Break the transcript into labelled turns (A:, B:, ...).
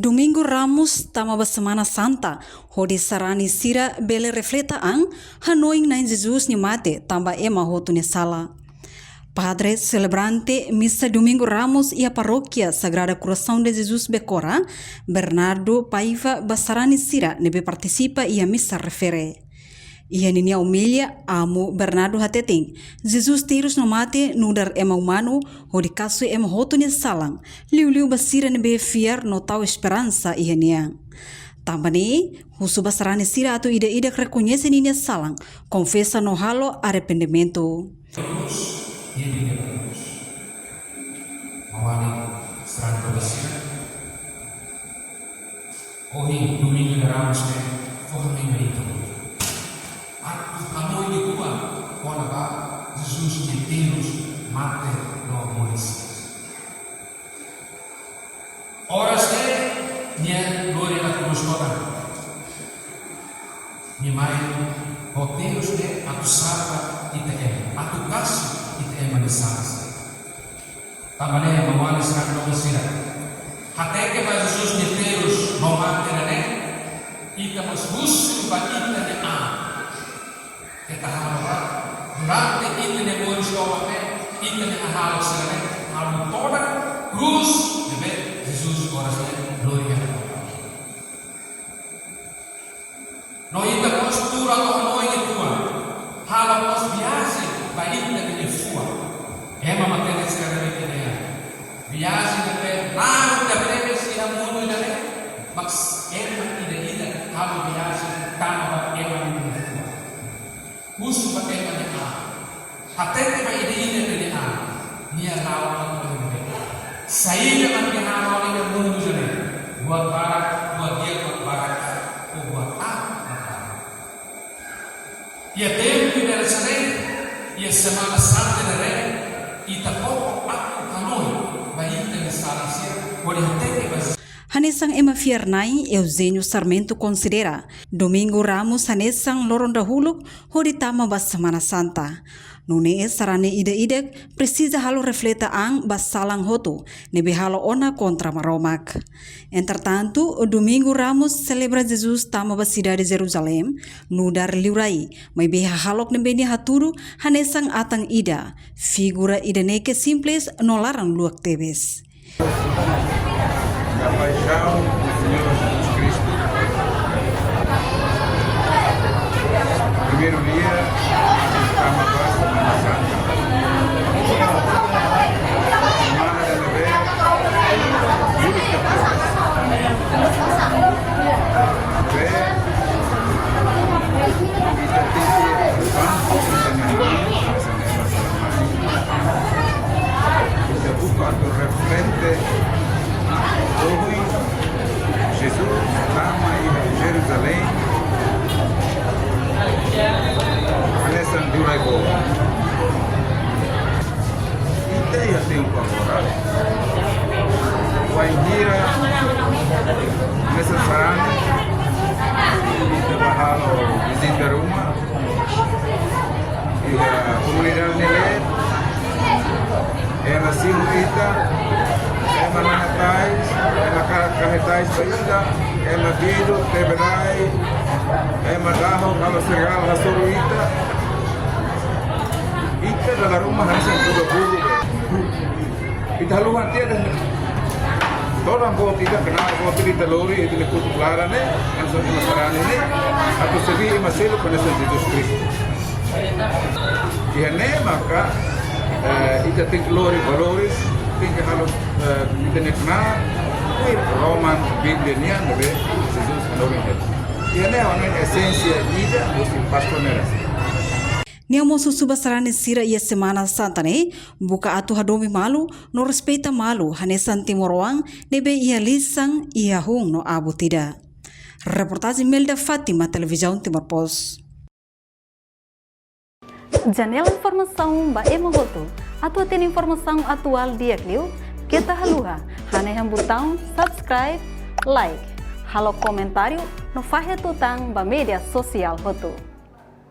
A: Domingo Ramos tama ba Semana Santa, hodi sarani sira bele refleta ang hanoing na Jesus ni mate tamba ema hotu ni sala. Padre celebrante missa Domingo Ramos e a paróquia Sagrada Coração de Jesus Becora, Bernardo Paiva basarani sira nebe participa e a missa refere. Ia ninia humilha amo Bernardo Hateting. Jesus tirus no mate nudar ema humano, hodi kasu ema hotu ni salang. Liu basira nebe fiar no tau esperança ia nia. Tambani, husu basarani sira atu ida reconhece ninia salang, confessa no halo arrependimento.
B: Mawali serang bersih. Ohi Domingo Ramos ne formi itu. Aku kamu ini kuat, kalau pak Jesus ditirus mate no Moisés. Horas que nia gloria na cruz toda. Ni mai hotelos ne aku sapa ITM, aku kasih ITM manisas. Também mawali serang bersih. Até que vai Jesus ditirus no mate ne, ika mas busuk batin ne kita harap durante itu depois kau itu hal selain hal toda cruz debe Jesus orasnya gloria. No itu postura kau no itu hal pos biasa baik dari fua. Ema materi sekarang ini ya. Biasa dari ram dari siapa mulu dari maks ema tidak hal biasa tanpa ema ini. Usu pakai banyak hati kita ini dari dia lawan mereka. Saya dengan dia lawan yang mundur jadi buat barat, buat dia buat barat, buat apa? Ya tempo dari sana, ya Semana Santa dari kita pokok aku kanoi baik dari sana sih, boleh hati kita.
A: Hanesang ema fiernai Eusênio Sarmento considera Domingo Ramos hanesang loron dahulu hodi tama bas Semana Santa. Nune sarane ide precisa halo refleta ang bas salang hotu nebe halo ona contra maromak. Entretanto, Domingo Ramos celebra Jesus tama bas cidade de Jerusalém, nudar liurai, mai beha halok nebe ni haturu hanesang atang ida, figura ida neke simples no larang luak tebes.
C: A paixão do Senhor Jesus Cristo. Primeiro dia, estamos na Semana Santa. Semana da Neve, muita coisa. Fé, e já tem que banco de Sanamã, e já buscando refrente. Hoy Jesús ama a Jerusalém, parece dura e boa. Ideia tem favorável. Vai ir nessa sarana e trabalhar visita Roma e a comunidade nele ela se invita. Ela natais, ela carretais saída, ela vido, teberai, ela daho, ela sergal, ela soruita. Ita dalam rumah hasil juga bulu. Kita haluan tiada. Orang bawa tidak kenal bawa tidak lori itu lekut kelara ne, yang suatu masalah ini, atau sebi masih pada Jesus Kristus. Dia ne maka ita ting lori valoris. Que harus dikenal Roman Biblia nebe Jesus Kristus. Ini orang esensia ida musim pastoneras.
A: Nia mosu subasarane sira ia Semana Santa ne buka atu hadomi malu no respeita malu hanesan timoroang nebe ia lisang ia hung no abu tidak. Reportase Melda Fatima Televisão Timor Pos.
D: Janela informação ba emogoto atau tem informação atual dia kliu kita haluha hane botão subscribe like halo comentário no fahe tutang ba media sosial hotu.